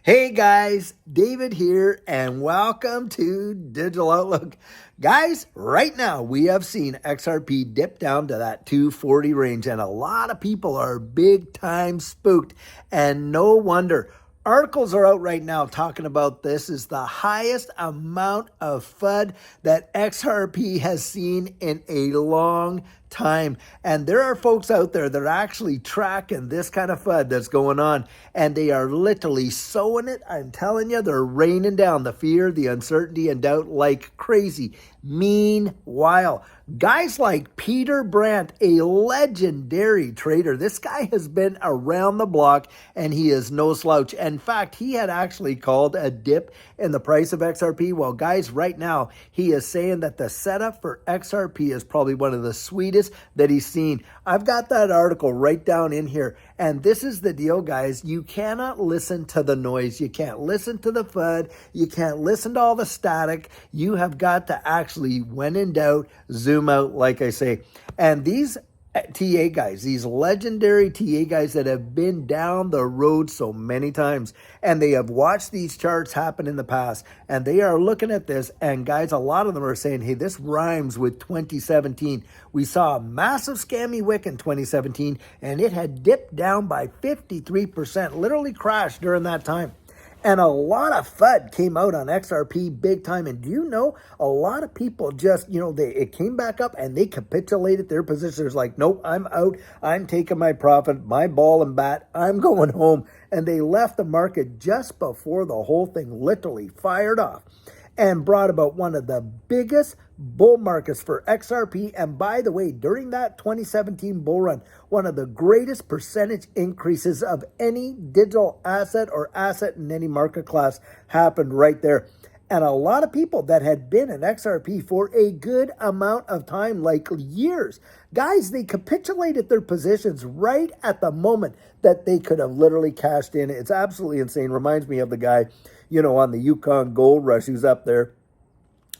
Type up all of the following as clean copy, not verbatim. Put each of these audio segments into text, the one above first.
Hey guys, David here, and welcome to Digital Outlook. Guys, right now we have seen XRP dip down to that 240 range, and a lot of people are big time spooked, and no wonder. Articles are out right now talking about this is the highest amount of FUD that XRP has seen in a long time. And there are folks out there that are actually tracking this kind of FUD that's going on, and they are literally sowing it. I'm telling you, they're raining down the fear, the uncertainty, and doubt like crazy. Meanwhile, guys like Peter Brandt, a legendary trader, this guy has been around the block and he is no slouch. In fact, he had actually called a dip in the price of XRP. Well, guys, right now he is saying that the setup for XRP is probably one of the sweetest that he's seen. I've got that article right down in here. And this is the deal, guys. You cannot listen to the noise. You can't listen to the FUD. You can't listen to all the static. You have got to actually, when in doubt, zoom out, like I say. And these TA guys, these legendary TA guys that have been down the road so many times, and they have watched these charts happen in the past, and they are looking at this, and guys, a lot of them are saying, hey, this rhymes with 2017. We saw a massive scammy wick in 2017, and it had dipped down by 53%, literally crashed during that time. And a lot of FUD came out on XRP big time. And do you know, a lot of people just, it came back up and they capitulated their positions like, nope, I'm out. I'm taking my profit, my ball and bat. I'm going home. And they left the market just before the whole thing literally fired off and brought about one of the biggest bull markets for XRP. And by the way, during that 2017 bull run, one of the greatest percentage increases of any digital asset or asset in any market class happened right there. And a lot of people that had been in XRP for a good amount of time, like years, guys, they capitulated their positions right at the moment that they could have literally cashed in. It's absolutely insane. Reminds me of the guy, on the Yukon Gold Rush who's up there.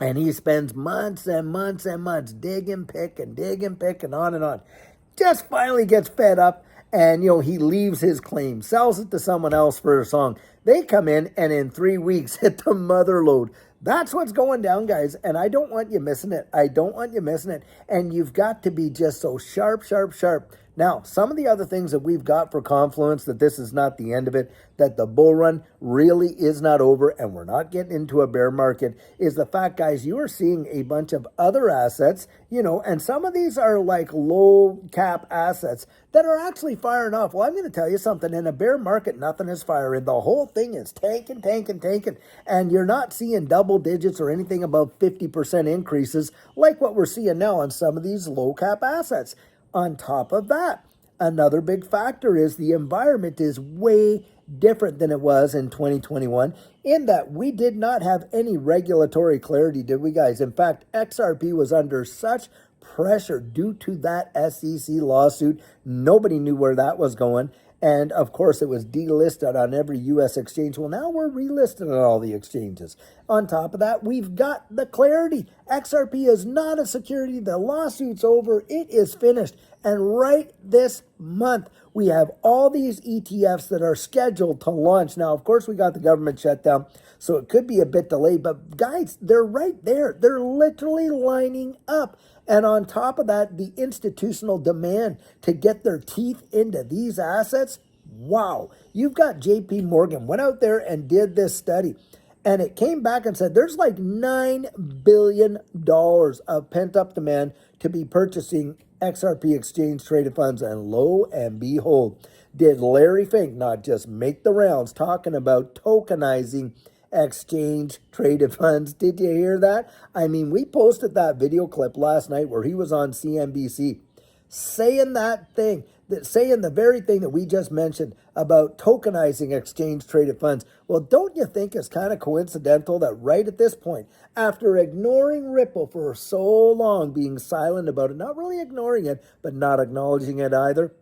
And he spends months and months and months digging, picking, on and on. Just finally gets fed up and, he leaves his claim, sells it to someone else for a song. They come in and in 3 weeks hit the mother load. That's what's going down, guys. And I don't want you missing it. And you've got to be just so sharp. Now, some of the other things that we've got for Confluence, that this is not the end of it, that the bull run really is not over and we're not getting into a bear market, is the fact, guys, you are seeing a bunch of other assets, and some of these are like low cap assets that are actually firing off. Well, I'm going to tell you something. In a bear market, nothing is firing. The whole thing is tanking. And you're not seeing double digits or anything above 50% increases like what we're seeing now on some of these low cap assets. On top of that, another big factor is the environment is way different than it was in 2021 in that we did not have any regulatory clarity, did we, guys? In fact, XRP was under such pressure due to that SEC lawsuit. Nobody knew where that was going. And of course, it was delisted on every U.S. exchange. Well, now we're relisted on all the exchanges. On top of that, we've got the clarity. XRP is not a security. The lawsuit's over. It is finished. And right this month, we have all these ETFs that are scheduled to launch. Now, of course, we got the government shutdown, so it could be a bit delayed. But guys, they're right there. They're literally lining up. And on top of that, the institutional demand to get their teeth into these assets, wow. You've got JP Morgan went out there and did this study. And it came back and said there's like $9 billion of pent-up demand to be purchasing XRP exchange-traded funds. And lo and behold, did Larry Fink not just make the rounds talking about tokenizing exchange-traded funds? Did you hear that? I mean, we posted that video clip last night where he was on CNBC saying saying the very thing that we just mentioned about tokenizing exchange-traded funds. Well, don't you think it's kind of coincidental that right at this point, after ignoring Ripple for so long, being silent about it, not really ignoring it, but not acknowledging it either,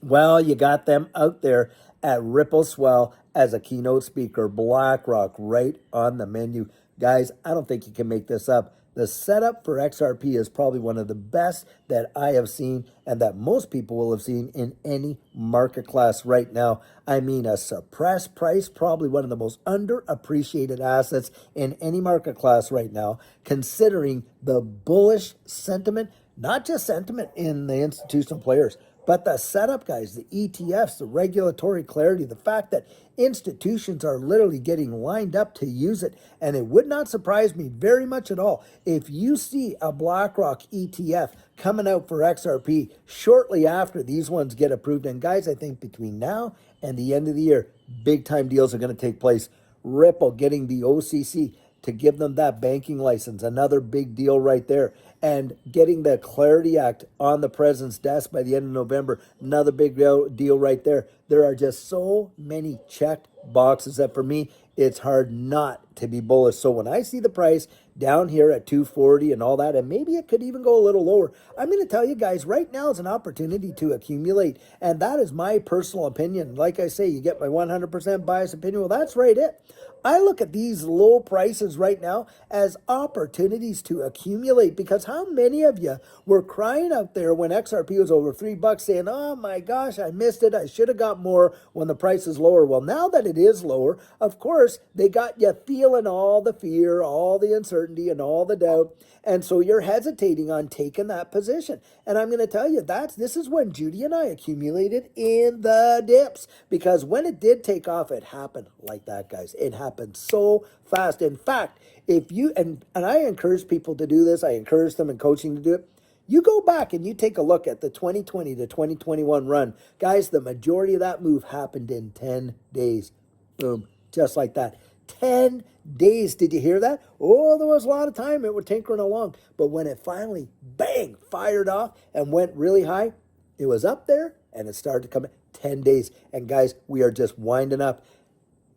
well, you got them out there at Ripple Swell as a keynote speaker, BlackRock right on the menu. Guys, I don't think you can make this up. The setup for XRP is probably one of the best that I have seen and that most people will have seen in any market class right now. I mean, a suppressed price, probably one of the most underappreciated assets in any market class right now, considering the bullish sentiment, not just sentiment in the institutional players, but the setup, guys, the ETFs, the regulatory clarity, the fact that institutions are literally getting lined up to use it. And it would not surprise me very much at all if you see a BlackRock ETF coming out for XRP shortly after these ones get approved. And guys, I think between now and the end of the year, big time deals are going to take place. Ripple getting the OCC to give them that banking license, another big deal right there. And getting the Clarity Act on the president's desk by the end of November, another big deal right there. There are just so many checked boxes that for me, it's hard not to be bullish. So when I see the price down here at 240 and all that, and maybe it could even go a little lower, I'm going to tell you guys, right now is an opportunity to accumulate. And that is my personal opinion. Like I say, you get my 100% biased opinion. Well, that's right it. I look at these low prices right now as opportunities to accumulate, because how many of you were crying out there when XRP was over $3 saying, oh my gosh, I missed it. I should have got more when the price is lower. Well, now that it is lower, of course, they got you feeling all the fear, all the uncertainty and all the doubt. And so you're hesitating on taking that position. And I'm going to tell you this is when Judy and I accumulated in the dips, because when it did take off, it happened like that, guys. It happened so fast. In fact, if you, and I encourage people to do this, I encourage them in coaching to do it. You go back and you take a look at the 2020 to 2021 run. Guys, the majority of that move happened in 10 days. Boom, just like that. 10 days. Did you hear that? Oh, there was a lot of time it was tinkering along. But when it finally, bang, fired off and went really high, it was up there and it started to come in 10 days. And guys, we are just winding up.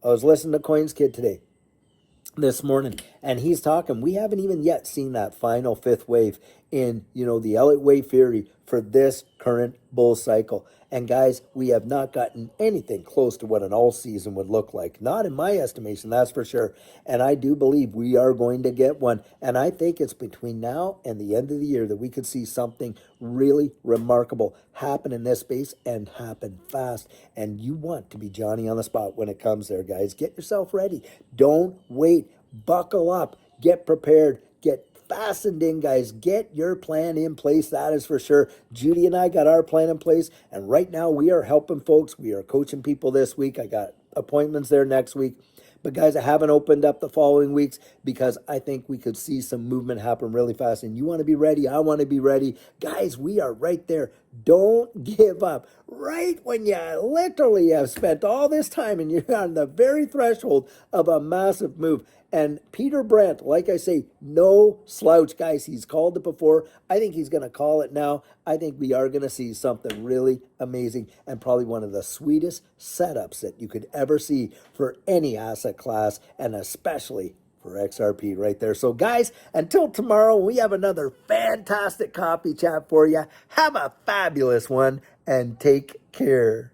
I was listening to Coins Kid today, this morning, and he's talking, we haven't even yet seen that final fifth wave in, the Elliott wave theory for this current bull cycle. And guys, we have not gotten anything close to what an all season would look like. Not in my estimation, that's for sure. And I do believe we are going to get one. And I think it's between now and the end of the year that we could see something really remarkable happen in this space and happen fast. And you want to be Johnny on the spot when it comes there, guys. Get yourself ready. Don't wait. Buckle up. Get prepared. Get fastened in, guys. Get your plan in place, that is for sure. Judy and I got our plan in place, and right now we are helping folks. We are coaching people this week. I got appointments there next week. But guys, I haven't opened up the following weeks because I think we could see some movement happen really fast. And you want to be ready. I want to be ready. Guys, we are right there. Don't give up. Right when you literally have spent all this time and you're on the very threshold of a massive move. And Peter Brandt, like I say, no slouch, guys. He's called it before. I think he's going to call it now. I think we are going to see something really amazing and probably one of the sweetest setups that you could ever see for any asset class, and especially for XRP right there. So guys, until tomorrow, we have another fantastic coffee chat for you. Have a fabulous one and take care.